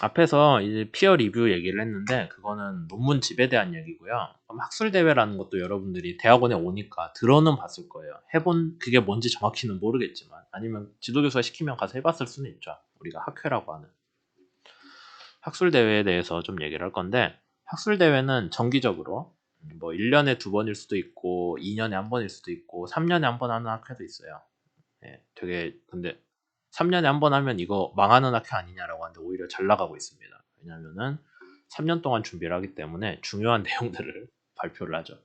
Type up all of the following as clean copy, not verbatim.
앞에서 이제 피어 리뷰 얘기를 했는데 그거는 논문집에 대한 얘기고요. 그럼 학술대회라는 것도 여러분들이 대학원에 오니까 들어는 봤을 거예요. 해본 그게 뭔지 정확히는 모르겠지만 아니면 지도교수가 시키면 가서 해봤을 수는 있죠. 우리가 학회라고 하는. 학술대회에 대해서 좀 얘기를 할 건데 학술대회는 정기적으로 뭐 1년에 2번일 수도 있고 2년에 1번일 수도 있고 3년에 1번 하는 학회도 있어요. 예, 되게 근데 3년에 1번 하면 이거 망하는 학회 아니냐라고 하는데 오히려 잘 나가고 있습니다. 왜냐면은 3년 동안 준비를 하기 때문에 중요한 내용들을 발표를 하죠.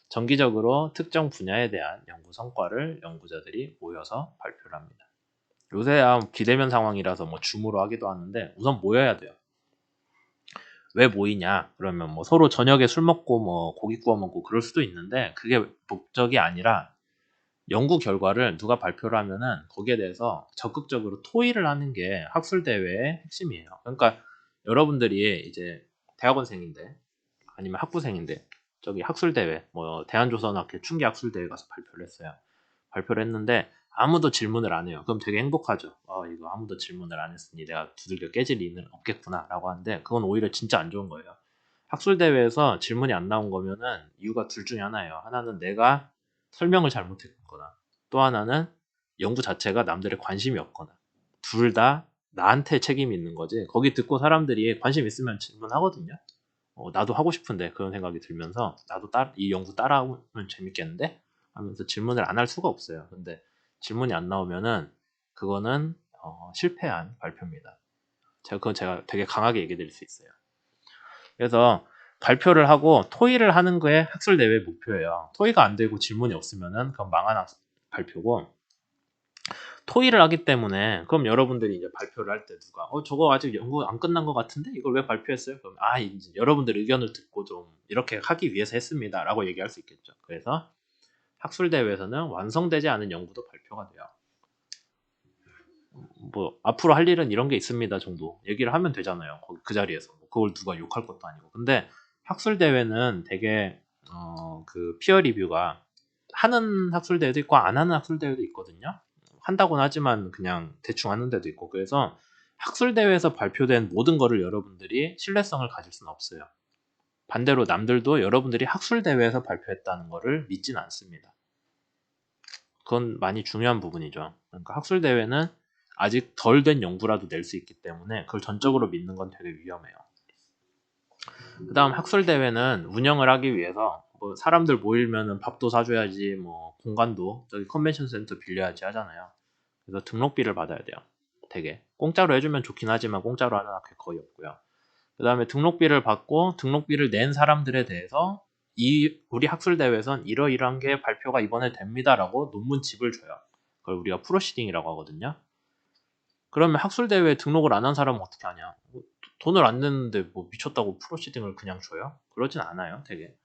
정기적으로 특정 분야에 대한 연구 성과를 연구자들이 모여서 발표를 합니다. 요새야 비대면 상황이라서 뭐 줌으로 하기도 하는데 우선 모여야 돼요. 왜 모이냐? 그러면 뭐 서로 저녁에 술 먹고 뭐 고기 구워 먹고 그럴 수도 있는데 그게 목적이 아니라 연구 결과를 누가 발표를 하면은 거기에 대해서 적극적으로 토의를 하는 게 학술대회의 핵심이에요. 그러니까 여러분들이 이제 대학원생인데 아니면 학부생인데 저기 학술대회 뭐 대한조선학회 충기학술대회 가서 발표를 했어요. 발표를 했는데 아무도 질문을 안 해요. 그럼 되게 행복하죠. 이거 아무도 질문을 안 했으니 내가 두들겨 깨질 리는 없겠구나 라고 하는데 그건 오히려 진짜 안 좋은 거예요. 학술대회에서 질문이 안 나온 거면은 이유가 둘 중에 하나예요. 하나는 내가 설명을 잘못했거나 또 하나는 연구 자체가 남들의 관심이 없거나 둘 다 나한테 책임이 있는 거지. 거기 듣고 사람들이 관심 있으면 질문하거든요. 나도 하고 싶은데 그런 생각이 들면서 나도 이 연구 따라하면 재밌겠는데 하면서 질문을 안 할 수가 없어요. 근데 질문이 안 나오면은 그거는 실패한 발표입니다. 그건 제가 되게 강하게 얘기 드릴 수 있어요. 그래서 발표를 하고 토의를 하는 게 학술대회 목표예요. 토의가 안 되고 질문이 없으면은 그건 망한 발표고 토의를 하기 때문에 그럼 여러분들이 이제 발표를 할 때 누가 저거 아직 연구 안 끝난 것 같은데 이걸 왜 발표했어요? 그럼 이제 여러분들 의견을 듣고 좀 이렇게 하기 위해서 했습니다라고 얘기할 수 있겠죠. 그래서 학술대회에서는 완성되지 않은 연구도 발표가 돼요. 뭐 앞으로 할 일은 이런 게 있습니다 정도 얘기를 하면 되잖아요. 그 자리에서 그걸 누가 욕할 것도 아니고. 근데 학술대회는 되게 그 피어 리뷰가 하는 학술대회도 있고 안 하는 학술대회도 있거든요. 한다고는 하지만 그냥 대충 하는 데도 있고 그래서 학술대회에서 발표된 모든 거를 여러분들이 신뢰성을 가질 수는 없어요. 반대로 남들도 여러분들이 학술대회에서 발표했다는 거를 믿진 않습니다. 그건 많이 중요한 부분이죠. 그러니까 학술대회는 아직 덜 된 연구라도 낼 수 있기 때문에 그걸 전적으로 믿는 건 되게 위험해요. 그 다음 학술대회는 운영을 하기 위해서 뭐 사람들 모이면은 밥도 사줘야지 뭐 공간도 저기 컨벤션 센터 빌려야지 하잖아요. 그래서 등록비를 받아야 돼요. 되게 공짜로 해주면 좋긴 하지만 공짜로 하는 학회 거의 없고요. 그 다음에 등록비를 받고 등록비를 낸 사람들에 대해서 우리 학술대회에선 이러이러한 게 발표가 이번에 됩니다라고 논문집을 줘요. 그걸 우리가 프로시딩이라고 하거든요. 그러면 학술대회에 등록을 안 한 사람은 어떻게 하냐? 돈을 안 냈는데 뭐 미쳤다고 프로시딩을 그냥 줘요? 그러진 않아요, 되게.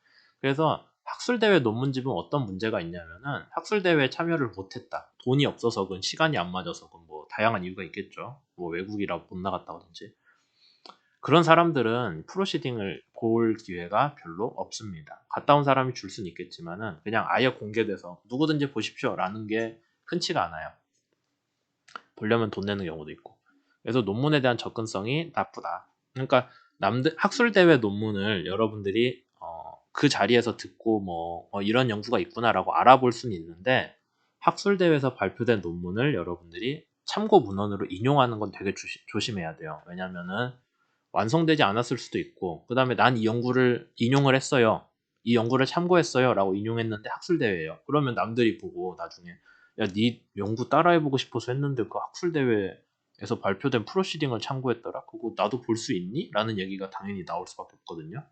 그래서 학술대회 논문집은 어떤 문제가 있냐면은 학술대회에 참여를 못했다. 돈이 없어서건 시간이 안 맞아서건 뭐 다양한 이유가 있겠죠. 뭐 외국이라 못 나갔다든지. 그런 사람들은 프로시딩을 볼 기회가 별로 없습니다. 갔다 온 사람이 줄 수는 있겠지만은 그냥 아예 공개돼서 누구든지 보십시오라는 게 흔치가 않아요. 보려면 돈 내는 경우도 있고. 그래서 논문에 대한 접근성이 나쁘다. 그러니까 학술 대회 논문을 여러분들이 그 자리에서 듣고 뭐 이런 연구가 있구나라고 알아볼 수는 있는데 학술 대회에서 발표된 논문을 여러분들이 참고 문헌으로 인용하는 건 되게 조심해야 돼요. 왜냐면은 완성되지 않았을 수도 있고 그다음에 난 이 연구를 인용을 했어요. 이 연구를 참고했어요 라고 인용했는데 학술대회예요. 그러면 남들이 보고 나중에 야, 네 연구 따라해보고 싶어서 했는데 그 학술대회에서 발표된 프로시딩을 참고했더라? 그거 나도 볼 수 있니? 라는 얘기가 당연히 나올 수밖에 없거든요.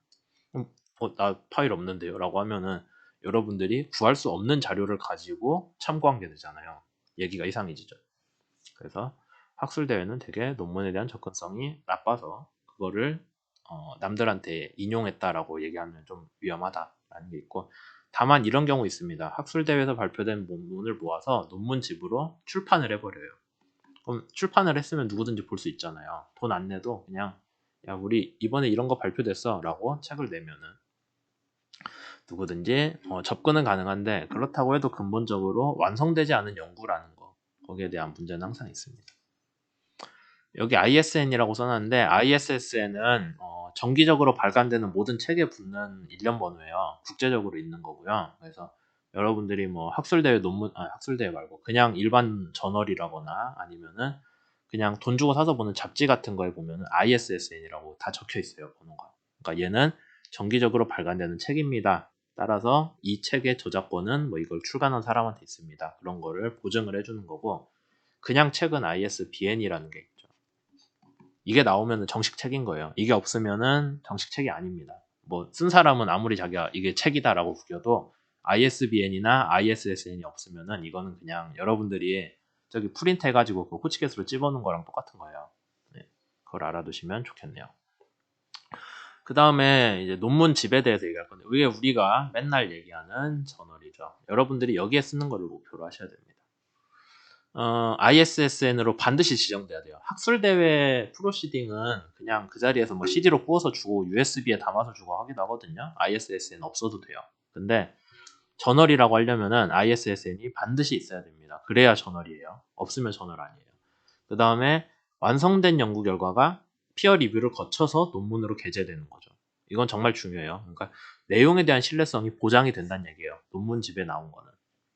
그럼 나 파일 없는데요 라고 하면은 여러분들이 구할 수 없는 자료를 가지고 참고한 게 되잖아요. 얘기가 이상해지죠. 그래서 학술대회는 되게 논문에 대한 접근성이 나빠서 그거를 남들한테 인용했다라고 얘기하면 좀 위험하다라는 게 있고 다만 이런 경우 있습니다. 학술대회에서 발표된 논문을 모아서 논문집으로 출판을 해버려요. 그럼 출판을 했으면 누구든지 볼 수 있잖아요. 돈 안 내도 그냥 야 우리 이번에 이런 거 발표됐어 라고 책을 내면은 누구든지 접근은 가능한데 그렇다고 해도 근본적으로 완성되지 않은 연구라는 거 거기에 대한 문제는 항상 있습니다. 여기 ISN이라고 써놨는데 ISSN은 정기적으로 발간되는 모든 책에 붙는 일련 번호예요. 국제적으로 있는 거고요. 그래서 여러분들이 뭐 학술대회 논문, 학술대회 말고 그냥 일반 저널이라거나 아니면은 그냥 돈 주고 사서 보는 잡지 같은 거에 보면은 ISSN이라고 다 적혀 있어요, 번호가. 그러니까 얘는 정기적으로 발간되는 책입니다. 따라서 이 책의 저작권은 뭐 이걸 출간한 사람한테 있습니다. 그런 거를 보증을 해주는 거고, 그냥 책은 ISBN이라는 게 있죠. 이게 나오면 정식 책인 거예요. 이게 없으면은 정식 책이 아닙니다. 뭐 쓴 사람은 아무리 자기가 이게 책이다라고 구겨도 ISBN이나 ISSN이 없으면은 이거는 그냥 여러분들이 저기 프린트 해가지고 그 호치켓으로 찝어놓은 거랑 똑같은 거예요. 네, 그걸 알아두시면 좋겠네요. 그 다음에 이제 논문 집에 대해서 얘기할 건데, 이게 우리가 맨날 얘기하는 저널이죠. 여러분들이 여기에 쓰는 거를 목표로 하셔야 됩니다. ISSN으로 반드시 지정돼야 돼요. 학술대회 프로시딩은 그냥 그 자리에서 뭐 CD로 구워서 주고 USB에 담아서 주고 하기도 하거든요. ISSN 없어도 돼요. 근데 저널이라고 하려면은 ISSN이 반드시 있어야 됩니다. 그래야 저널이에요. 없으면 저널 아니에요. 그 다음에 완성된 연구 결과가 피어 리뷰를 거쳐서 논문으로 게재되는 거죠. 이건 정말 중요해요. 그러니까 내용에 대한 신뢰성이 보장이 된다는 얘기예요. 논문집에 나온 거는.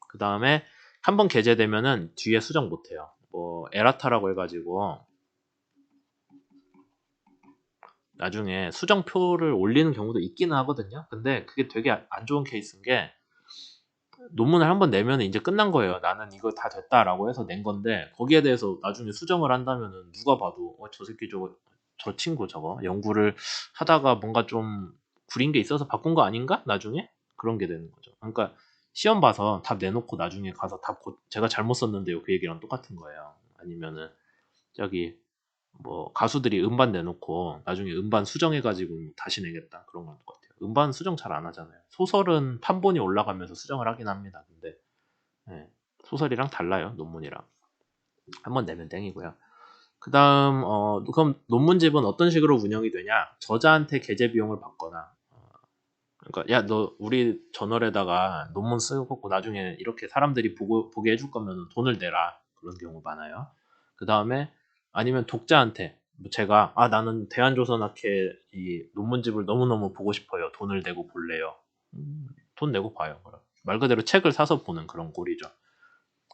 그 다음에 한번 게재되면은 뒤에 수정 못해요. 뭐 에라타라고 해가지고 나중에 수정표를 올리는 경우도 있기는 하거든요. 근데 그게 되게 안 좋은 케이스인 게, 논문을 한번 내면 이제 끝난 거예요. 나는 이거 다 됐다라고 해서 낸 건데 거기에 대해서 나중에 수정을 한다면은 누가 봐도 저 새끼 저 친구 저거 연구를 하다가 뭔가 좀 구린 게 있어서 바꾼 거 아닌가? 나중에 그런 게 되는 거죠. 그러니까 시험 봐서 답 내놓고 나중에 가서 제가 잘못 썼는데요, 그 얘기랑 똑같은 거예요. 아니면은 저기 뭐 가수들이 음반 내놓고 나중에 음반 수정해가지고 다시 내겠다, 그런 건 똑같아요. 음반 수정 잘 안 하잖아요. 소설은 판본이 올라가면서 수정을 하긴 합니다. 근데 예, 소설이랑 달라요, 논문이랑. 한번 내면 땡이고요. 그 다음 그럼 논문집은 어떤 식으로 운영이 되냐? 저자한테 게재 비용을 받거나, 그러니까 야 너 우리 저널에다가 논문 쓰고 나중에 이렇게 사람들이 보게 해줄 거면 돈을 내라, 그런 경우 많아요. 그 다음에 아니면 독자한테 뭐 제가 나는 대한조선학회 이 논문집을 너무너무 보고 싶어요, 돈을 내고 볼래요. 돈 내고 봐요. 그럼 말 그대로 책을 사서 보는 그런 꼴이죠.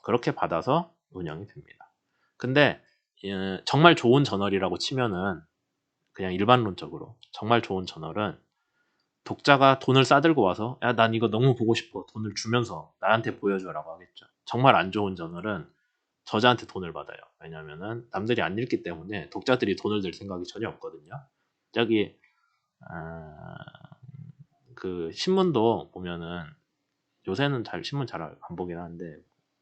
그렇게 받아서 운영이 됩니다. 근데 정말 좋은 저널이라고 치면은, 그냥 일반론적으로 정말 좋은 저널은 독자가 돈을 싸들고 와서 야, 난 이거 너무 보고 싶어, 돈을 주면서 나한테 보여줘라고 하겠죠. 정말 안 좋은 저널은 저자한테 돈을 받아요. 왜냐면은 남들이 안 읽기 때문에 독자들이 돈을 낼 생각이 전혀 없거든요. 저기 그 신문도 보면은 요새는 신문 잘 안 보긴 하는데,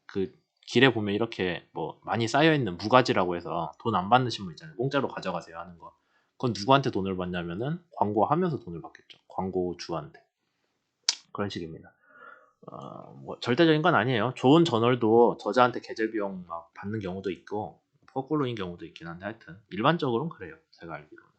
그 길에 보면 이렇게 뭐 많이 쌓여있는 무가지라고 해서 돈 안 받는 신문 있잖아요. 공짜로 가져가세요 하는 거. 그건 누구한테 돈을 받냐면은 광고하면서 돈을 받겠죠. 광고주한테. 그런 식입니다. 뭐 절대적인 건 아니에요. 좋은 저널도 저자한테 게재 비용 막 받는 경우도 있고 거꾸로인 경우도 있긴 한데, 하여튼 일반적으로는 그래요. 제가 알기로는.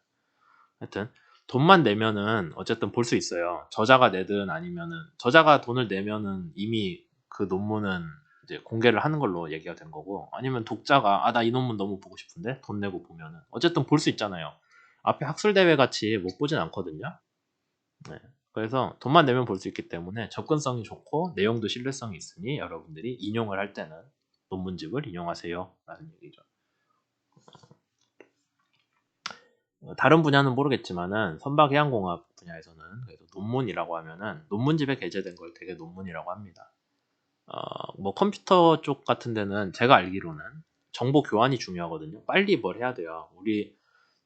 하여튼 돈만 내면은 어쨌든 볼 수 있어요. 저자가 내든 아니면은 저자가 돈을 내면은 이미 그 논문은 이제 공개를 하는 걸로 얘기가 된 거고, 아니면 독자가 나 이 논문 너무 보고 싶은데 돈 내고 보면은 어쨌든 볼 수 있잖아요. 앞에 학술대회 같이 못 보진 않거든요. 네. 그래서 돈만 내면 볼 수 있기 때문에 접근성이 좋고 내용도 신뢰성이 있으니 여러분들이 인용을 할 때는 논문집을 인용하세요 라는 얘기죠. 다른 분야는 모르겠지만은 선박해양공학 분야에서는 그래서 논문이라고 하면은 논문집에 게재된 걸 되게 논문이라고 합니다. 뭐 컴퓨터 쪽 같은 데는 제가 알기로는 정보 교환이 중요하거든요. 빨리 뭘 해야 돼요.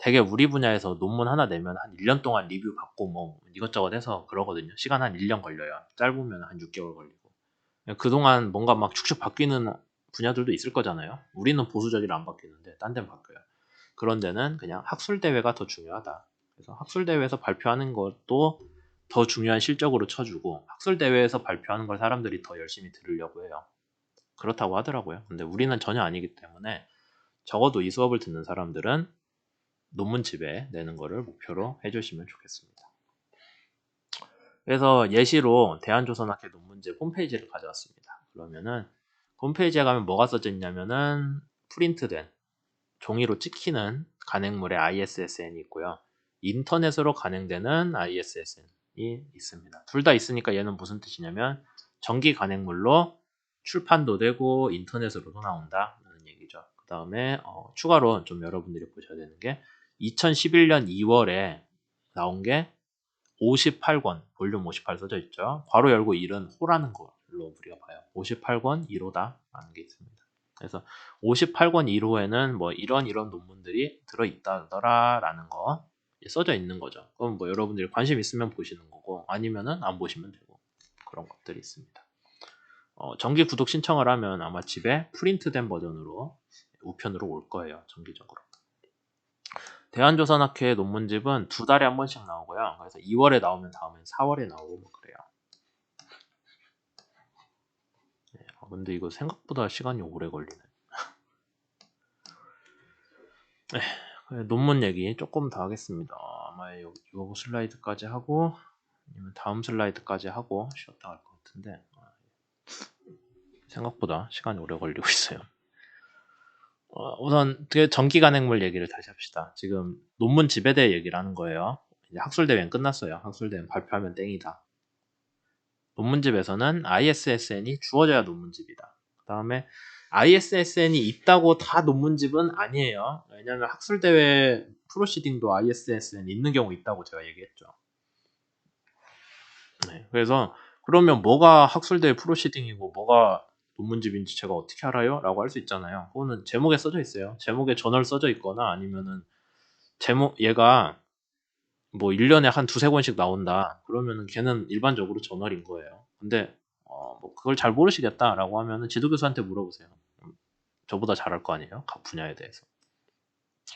되게 우리 분야에서 논문 하나 내면 한 1년 동안 리뷰 받고 뭐 이것저것 해서 그러거든요. 시간 한 1년 걸려요. 짧으면 한 6개월 걸리고. 그동안 뭔가 막 축축 바뀌는 분야들도 있을 거잖아요. 우리는 보수적이라 안 바뀌는데 딴 데는 바뀌어요. 그런 데는 그냥 학술대회가 더 중요하다. 그래서 학술대회에서 발표하는 것도 더 중요한 실적으로 쳐주고, 학술대회에서 발표하는 걸 사람들이 더 열심히 들으려고 해요. 그렇다고 하더라고요. 근데 우리는 전혀 아니기 때문에 적어도 이 수업을 듣는 사람들은 논문집에 내는 거를 목표로 해주시면 좋겠습니다. 그래서 예시로 대한조선학회 논문집 홈페이지를 가져왔습니다. 그러면은 홈페이지에 가면 뭐가 써져 있냐면은 프린트된 종이로 찍히는 간행물의 ISSN이 있고요. 인터넷으로 간행되는 ISSN이 있습니다. 둘 다 있으니까 얘는 무슨 뜻이냐면 정기 간행물로 출판도 되고 인터넷으로도 나온다는 얘기죠. 그 다음에 추가로 좀 여러분들이 보셔야 되는 게 2011년 2월에 나온 게 58권, 볼륨 58 써져 있죠. 괄호 열고 1은 호라는 걸로 우리가 봐요. 58권 1호다 라는 게 있습니다. 그래서 58권 1호에는 뭐 이런 논문들이 들어있다더라 라는 거 써져 있는 거죠. 그럼 뭐 여러분들이 관심 있으면 보시는 거고 아니면은 안 보시면 되고 그런 것들이 있습니다. 정기 구독 신청을 하면 아마 집에 프린트된 버전으로 우편으로 올 거예요. 정기적으로. 대한조선학회 논문집은 2달에 한 번씩 나오고요. 그래서 2월에 나오면 다음엔 4월에 나오고 뭐 그래요. 네, 근데 이거 생각보다 시간이 오래 걸리네. 네, 논문 얘기 조금 더 하겠습니다. 아마 이 슬라이드까지 하고 아니면 다음 슬라이드까지 하고 쉬었다 갈 것 같은데 생각보다 시간이 오래 걸리고 있어요. 우선 정기 간행물 얘기를 다시 합시다. 지금 논문 지배대 얘기를 하는 거예요. 이제 학술대회는 끝났어요. 학술대회는 발표하면 땡이다. 논문집에서는 ISSN이 주어져야 논문집이다. 그 다음에 ISSN이 있다고 다 논문집은 아니에요. 왜냐하면 학술대회 프로시딩도 ISSN이 있는 경우 있다고 제가 얘기했죠. 네, 그래서 그러면 뭐가 학술대회 프로시딩이고 뭐가 논문집인지 제가 어떻게 알아요? 라고 할 수 있잖아요. 그거는 제목에 써져 있어요. 제목에 저널 써져 있거나 아니면은 얘가 뭐 1년에 한 두세 권씩 나온다. 그러면은 걔는 일반적으로 저널인 거예요. 근데 뭐 그걸 잘 모르시겠다라고 하면은 지도교수한테 물어보세요. 저보다 잘할 거 아니에요? 각 분야에 대해서.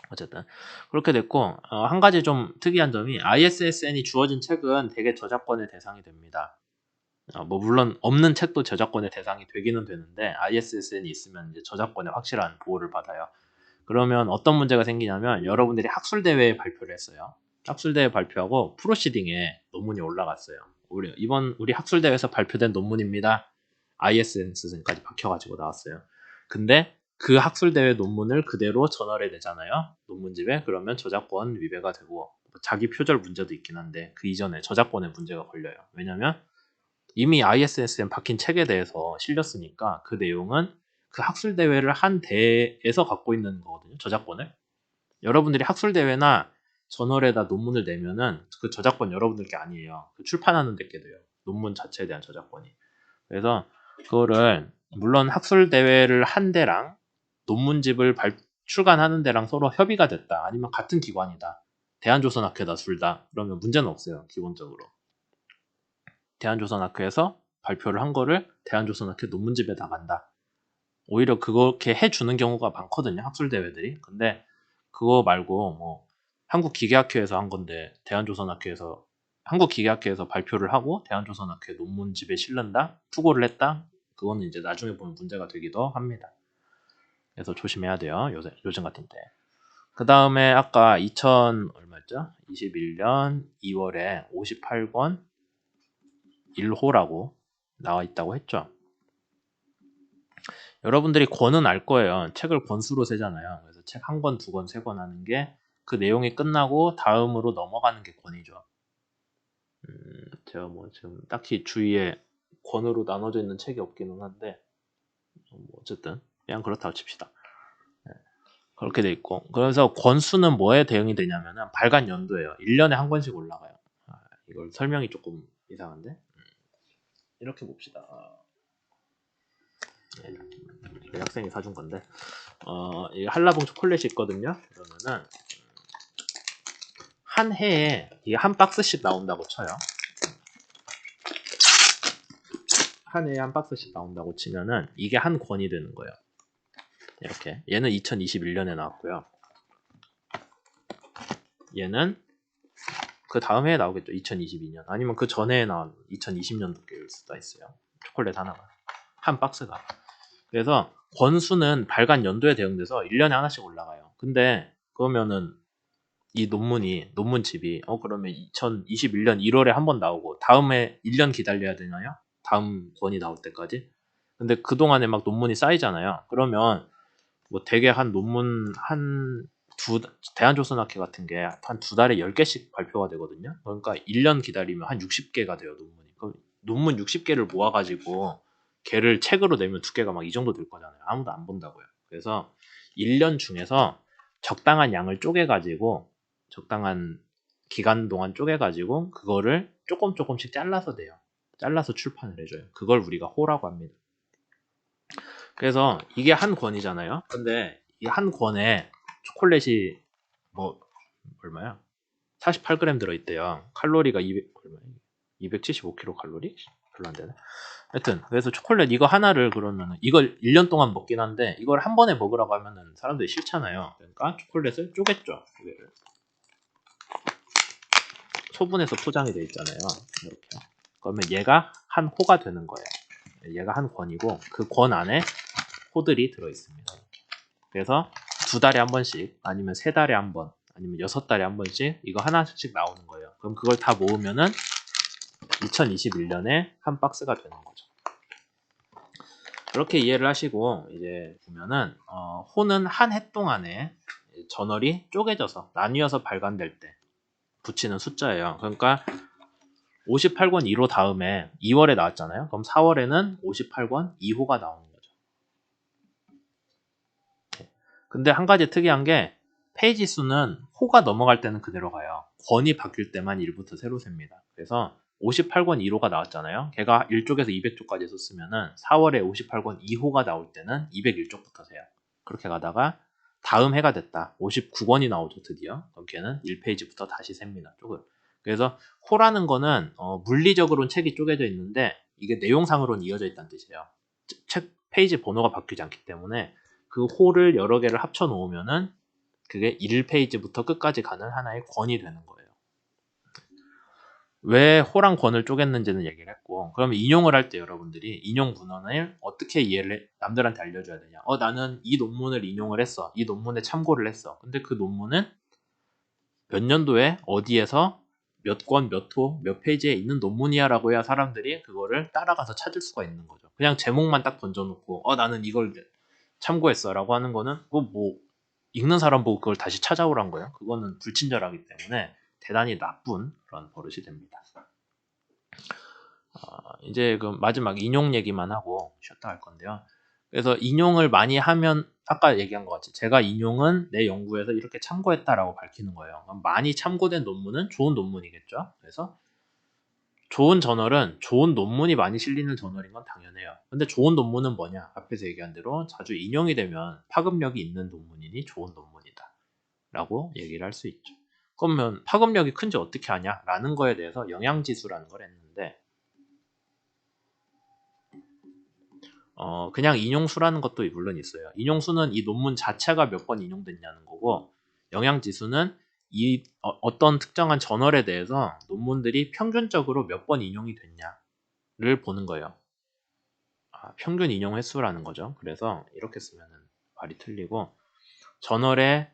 어쨌든 그렇게 됐고 한 가지 좀 특이한 점이 ISSN이 주어진 책은 대개 저작권의 대상이 됩니다. 뭐 물론 없는 책도 저작권의 대상이 되기는 되는데 ISSN이 있으면 이제 저작권의 확실한 보호를 받아요. 그러면 어떤 문제가 생기냐면 여러분들이 학술대회에 발표를 했어요. 학술대회 발표하고 프로시딩에 논문이 올라갔어요. 우리 학술대회에서 발표된 논문입니다. ISSN까지 박혀가지고 나왔어요. 근데 그 학술대회 논문을 그대로 저널에 내잖아요. 논문집에. 그러면 저작권 위배가 되고 자기 표절 문제도 있긴 한데 그 이전에 저작권에 문제가 걸려요. 왜냐면 이미 ISSN 박힌 책에 대해서 실렸으니까 그 내용은 그 학술대회를 한 대에서 갖고 있는 거거든요. 저작권을. 여러분들이 학술대회나 저널에다 논문을 내면은 그 저작권 여러분들 게 아니에요. 그 출판하는 데께 돼요. 논문 자체에 대한 저작권이. 그래서 그거를 물론 학술대회를 한 데랑 논문집을 출간하는 데랑 서로 협의가 됐다. 아니면 같은 기관이다. 대한조선학회다 둘 다. 그러면 문제는 없어요. 기본적으로. 대한조선학회에서 발표를 한 거를 대한조선학회 논문집에 나간다. 오히려 그렇게 해주는 경우가 많거든요. 학술대회들이. 근데 그거 말고 뭐 한국기계학회에서 한 건데 대한조선학회에서 한국기계학회에서 발표를 하고 대한조선학회 논문집에 실른다? 투고를 했다? 그거는 이제 나중에 보면 문제가 되기도 합니다. 그래서 조심해야 돼요. 요즘 같은 때. 그 다음에 아까 21년 2월에 58권 1호라고 나와 있다고 했죠. 여러분들이 권은 알 거예요. 책을 권수로 세잖아요. 그래서 책 한 권, 두 권, 세 권 하는 게 그 내용이 끝나고 다음으로 넘어가는 게 권이죠. 제가 뭐 지금 딱히 주위에 권으로 나눠져 있는 책이 없기는 한데 뭐 어쨌든 그냥 그렇다고 칩시다. 네. 그렇게 돼 있고 그래서 권수는 뭐에 대응이 되냐면은 발간 연도예요. 1년에 한 권씩 올라가요. 이걸 설명이 조금 이상한데 이렇게 봅시다. 네, 저희 학생이 사준 건데 이 한라봉 초콜릿이 있거든요. 그러면은 한 해에 이게 한 박스씩 나온다고 쳐요. 한 해에 한 박스씩 나온다고 치면은 이게 한 권이 되는 거예요. 이렇게 얘는 2021년에 나왔고요. 얘는 그 다음 해에 나오겠죠. 2022년 아니면 그 전해에 나온 2020년도일 수도 있어요. 초콜릿 하나가 한 박스가. 그래서 권수는 발간 연도에 대응돼서 1년에 하나씩 올라가요. 근데 그러면은 이 논문집이 그러면 2021년 1월에 한 번 나오고 다음에 1년 기다려야 되나요? 다음 권이 나올 때까지. 근데 그동안에 막 논문이 쌓이잖아요. 그러면 뭐 되게 한 논문 대한조선학회 같은 게 한 두 달에 10개씩 발표가 되거든요. 그러니까 1년 기다리면 한 60개가 돼요, 논문이. 그럼 논문 60개를 모아가지고 걔를 책으로 내면 두께가 막 이 정도 될 거잖아요. 아무도 안 본다고요. 그래서 1년 중에서 적당한 양을 쪼개가지고 적당한 기간 동안 쪼개가지고 그거를 조금씩 잘라서 내요. 잘라서 출판을 해줘요. 그걸 우리가 호라고 합니다. 그래서 이게 한 권이잖아요. 근데 이 한 권에 초콜릿이 뭐 얼마야? 48g 들어있대요. 칼로리가 275kcal? 별로 안 되네. 하여튼 그래서 초콜릿 이거 하나를 그러면은 이걸 1년 동안 먹긴 한데 이걸 한 번에 먹으라고 하면은 사람들이 싫잖아요. 그러니까 초콜릿을 쪼갰죠. 고개를. 소분해서 포장이 돼 있잖아요. 이렇게. 그러면 얘가 한 호가 되는 거예요. 얘가 한 권이고 그 권 안에 호들이 들어 있습니다. 그래서 2달에 한 번씩 아니면 3달에 한 번 아니면 6달에 한 번씩 이거 하나씩 나오는 거예요. 그럼 그걸 다 모으면은 2021년에 한 박스가 되는 거죠. 그렇게 이해를 하시고 이제 보면은 호는 한 해 동안에 저널이 쪼개져서 나뉘어서 발간될 때 붙이는 숫자예요. 그러니까 58권 1호 다음에 2월에 나왔잖아요. 그럼 4월에는 58권 2호가 나오는 거죠. 근데 한 가지 특이한 게 페이지 수는 호가 넘어갈 때는 그대로 가요. 권이 바뀔 때만 1부터 새로 셉니다. 그래서 58권 1호가 나왔잖아요. 걔가 1쪽에서 200쪽까지 썼으면은 4월에 58권 2호가 나올 때는 201쪽부터 세요. 그렇게 가다가 다음 해가 됐다. 59권이 나오죠, 드디어. 그럼 걔는 1페이지부터 다시 셉니다, 쪽을. 그래서 호라는 거는 물리적으로는 책이 쪼개져 있는데 이게 내용상으로는 이어져 있다는 뜻이에요. 책 페이지 번호가 바뀌지 않기 때문에 그 호를 여러 개를 합쳐 놓으면은 그게 1페이지부터 끝까지 가는 하나의 권이 되는 거예요. 왜 호랑 권을 쪼갰는지는 얘기를 했고, 그러면 인용을 할 때 여러분들이 인용 문헌을 어떻게 이해를 남들한테 알려줘야 되냐. 나는 이 논문을 인용을 했어. 이 논문에 참고를 했어. 근데 그 논문은 몇 년도에 어디에서 몇 권, 몇 호, 몇 페이지에 있는 논문이야 라고 해야 사람들이 그거를 따라가서 찾을 수가 있는 거죠. 그냥 제목만 딱 던져놓고 나는 이걸 참고했어 라고 하는 거는 그거 뭐 읽는 사람 보고 그걸 다시 찾아오란 거예요. 그거는 불친절하기 때문에 대단히 나쁜 그런 버릇이 됩니다. 이제 그 마지막 인용 얘기만 하고 쉬었다 할 건데요. 그래서 인용을 많이 하면 아까 얘기한 것 같이 제가 인용은 내 연구에서 이렇게 참고했다라고 밝히는 거예요. 많이 참고된 논문은 좋은 논문이겠죠. 그래서 좋은 저널은 좋은 논문이 많이 실리는 저널인 건 당연해요. 근데 좋은 논문은 뭐냐? 앞에서 얘기한 대로 자주 인용이 되면 파급력이 있는 논문이니 좋은 논문이다 라고 얘기를 할 수 있죠. 그러면 파급력이 큰지 어떻게 아냐? 라는 거에 대해서 영양지수라는 걸 했는데 그냥 인용수라는 것도 물론 있어요. 인용수는 이 논문 자체가 몇 번 인용됐냐는 거고 영양지수는 어떤 특정한 저널에 대해서 논문들이 평균적으로 몇 번 인용이 됐냐를 보는 거예요. 평균 인용 횟수라는 거죠. 그래서 이렇게 쓰면 말이 틀리고 저널의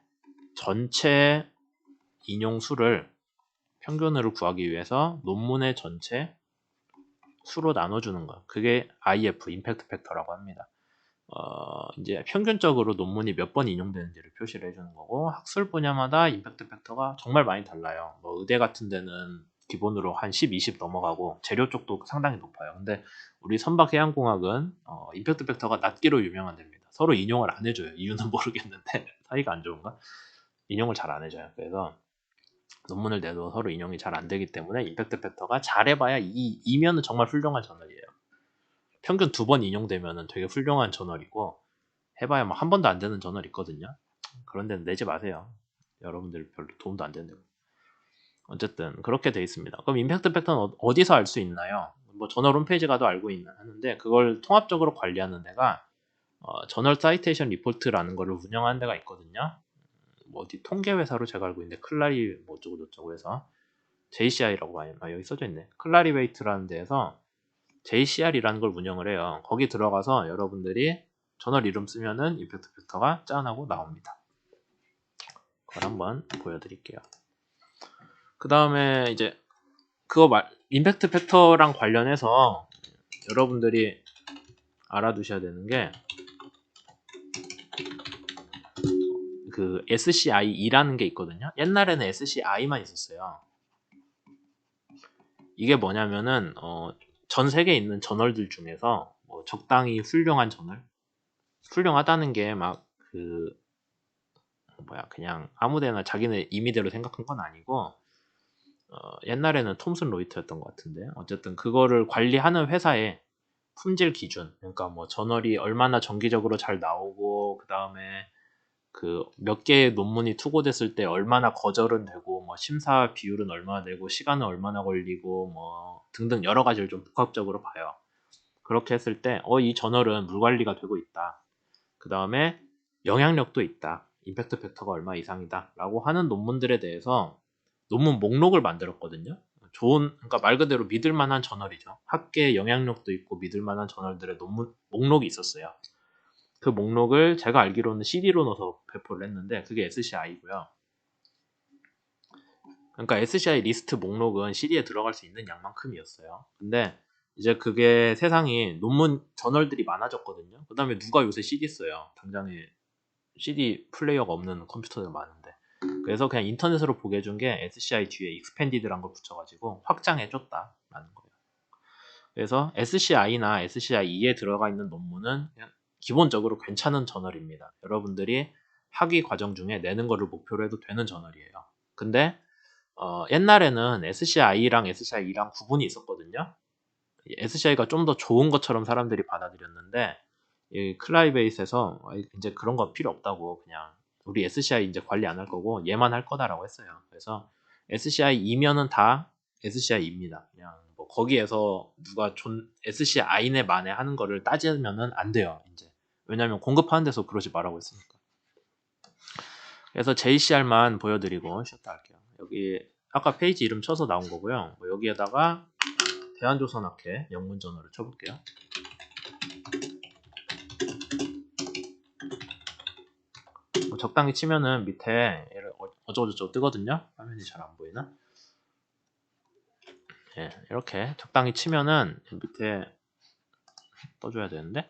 전체 인용 수를 평균으로 구하기 위해서 논문의 전체 수로 나눠주는 거. 그게 IF, 임팩트 팩터라고 합니다. 이제 평균적으로 논문이 몇 번 인용되는지를 표시를 해주는 거고 학술 분야마다 임팩트 팩터가 정말 많이 달라요. 뭐 의대 같은 데는 기본으로 한 10, 20 넘어가고 재료 쪽도 상당히 높아요. 근데 우리 선박해양공학은 임팩트 팩터가 낮기로 유명한 데입니다. 서로 인용을 안 해줘요. 이유는 모르겠는데 사이가 안 좋은가? 인용을 잘 안 해줘요. 그래서 논문을 내도 서로 인용이 잘 안 되기 때문에 임팩트 팩터가 잘해봐야 2면은 정말 훌륭한 저널이에요. 평균 2번 인용되면 되게 훌륭한 저널이고 해봐야 뭐 한 번도 안 되는 저널 있거든요. 그런 데는 내지 마세요. 여러분들 별로 도움도 안 되는데. 어쨌든 그렇게 돼 있습니다. 그럼 임팩트 팩터는 어디서 알 수 있나요? 뭐 저널 홈페이지 가도 알고 하는데 그걸 통합적으로 관리하는 데가 저널 사이테이션 리포트라는 거를 운영하는 데가 있거든요. 뭐 어디 통계 회사로 제가 알고 있는데 클라리 뭐 어쩌고 저쩌고 해서 JCI라고 여기 써져 있네. 클라리웨이트라는 데에서 JCR이라는 걸 운영을 해요. 거기 들어가서 여러분들이 저널 이름 쓰면은 임팩트 팩터가 짠하고 나옵니다. 그걸 한번 보여드릴게요. 그 다음에 이제 임팩트 팩터랑 관련해서 여러분들이 알아두셔야 되는 게 그 SCIE라는 게 있거든요. 옛날에는 SCI만 있었어요. 이게 뭐냐면은 전 세계에 있는 저널들 중에서 뭐 적당히 훌륭한 저널, 훌륭하다는 게 막 그 뭐야 그냥 아무데나 자기네 임의대로 생각한 건 아니고 옛날에는 톰슨 로이터였던 것 같은데 어쨌든 그거를 관리하는 회사의 품질 기준, 그러니까 뭐 저널이 얼마나 정기적으로 잘 나오고 그 다음에 그 몇 개의 논문이 투고됐을 때 얼마나 거절은 되고 뭐 심사 비율은 얼마나 되고 시간은 얼마나 걸리고 뭐 등등 여러 가지를 좀 복합적으로 봐요. 그렇게 했을 때 이 저널은 물 관리가 되고 있다. 그 다음에 영향력도 있다. 임팩트 팩터가 얼마 이상이다. 라고 하는 논문들에 대해서 논문 목록을 만들었거든요. 그러니까 말 그대로 믿을 만한 저널이죠. 학계에 영향력도 있고 믿을 만한 저널들의 논문 목록이 있었어요. 그 목록을 제가 알기로는 CD로 넣어서 배포를 했는데 그게 SCI고요. 그러니까 SCI 리스트 목록은 CD에 들어갈 수 있는 양만큼이었어요. 근데 이제 그게 세상이 논문 저널들이 많아졌거든요. 그 다음에 누가 요새 CD 써요. 당장에 CD 플레이어가 없는 컴퓨터들 많은데. 그래서 그냥 인터넷으로 보게 해준 게 SCI 뒤에 expanded란 걸 붙여가지고 확장해줬다라는 거예요. 그래서 SCI나 SCIE에 들어가 있는 논문은 그냥 기본적으로 괜찮은 저널입니다. 여러분들이 학위 과정 중에 내는 거를 목표로 해도 되는 저널이에요. 근데 옛날에는 SCI랑 SCIE랑 구분이 있었거든요. SCI가 좀 더 좋은 것처럼 사람들이 받아들였는데 이 클라이베이스에서 이제 그런 거 필요 없다고 그냥 우리 SCI 이제 관리 안 할 거고 얘만 할 거다라고 했어요. 그래서 SCI이면은 다 SCI입니다. 그냥 뭐 거기에서 누가 SCI네 만에 하는 거를 따지면은 안 돼요. 이제 왜냐면 공급하는 데서 그러지 말라고 했으니까. 그래서 JCR만 보여드리고 쉬었다 할게요. 여기 아까 페이지 이름 쳐서 나온 거고요. 뭐 여기에다가 대한조선학회 영문전어를 쳐볼게요. 뭐 적당히 치면은 밑에 얘를 어쩌고저쩌고 뜨거든요. 화면이 잘 안 보이나? 예, 이렇게 적당히 치면은 밑에 떠줘야 되는데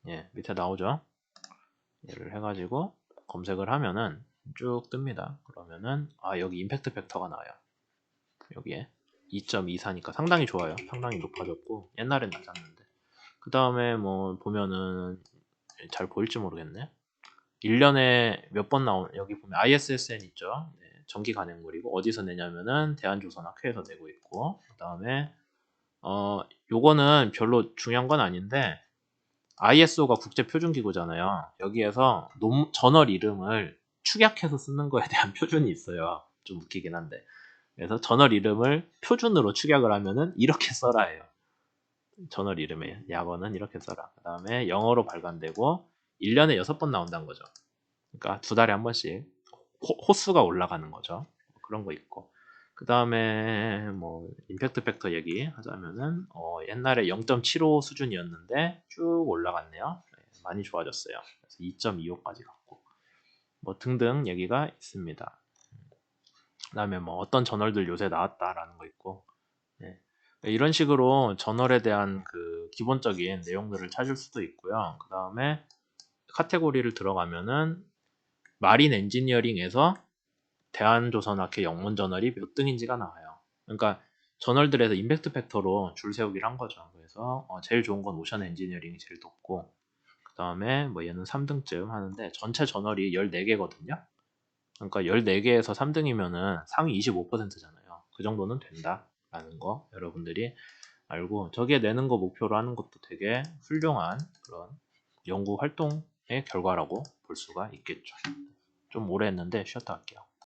예, 밑에 나오죠. 얘를 해가지고 검색을 하면은 쭉 뜹니다. 그러면은 여기 임팩트 팩터가 나와요. 여기에 2.24니까 상당히 좋아요. 상당히 높아졌고 옛날엔 낮았는데 그 다음에 뭐 보면은 잘 보일지 모르겠네. 1년에 몇 번 여기 보면 ISSN 있죠. 네, 정기 간행물이고 어디서 내냐면은 대한조선학회에서 내고 있고 그 다음에 요거는 별로 중요한 건 아닌데 ISO가 국제표준기구잖아요. 여기에서 저널 이름을 축약해서 쓰는 거에 대한 표준이 있어요. 좀 웃기긴 한데 그래서 저널 이름을 표준으로 축약을 하면은 이렇게 써라예요. 저널 이름에 약어는 이렇게 써라. 그 다음에 영어로 발간되고 1년에 6번 나온다는 거죠. 그러니까 2달에 한 번씩 호수가 올라가는 거죠. 그런 거 있고 그 다음에 뭐 임팩트 팩터 얘기 하자면은 옛날에 0.75 수준이었는데 쭉 올라갔네요. 네, 많이 좋아졌어요. 그래서 2.25까지 갔고 뭐 등등 얘기가 있습니다. 그 다음에 뭐 어떤 저널들 요새 나왔다라는 거 있고 네. 이런 식으로 저널에 대한 그 기본적인 내용들을 찾을 수도 있고요. 그 다음에 카테고리를 들어가면은 마린 엔지니어링에서 대한조선학회 영문저널이 몇 등인지가 나와요. 그러니까 저널들에서 임팩트 팩터로 줄 세우기를 한 거죠. 그래서 제일 좋은 건 오션 엔지니어링이 제일 높고 그 다음에 뭐 얘는 3등쯤 하는데 전체 저널이 14개거든요. 그러니까 14개에서 3등이면은 상위 25%잖아요. 그 정도는 된다라는 거 여러분들이 알고 저기에 내는 거 목표로 하는 것도 되게 훌륭한 그런 연구 활동의 결과라고 볼 수가 있겠죠. 좀 오래 했는데 쉬었다 할게요.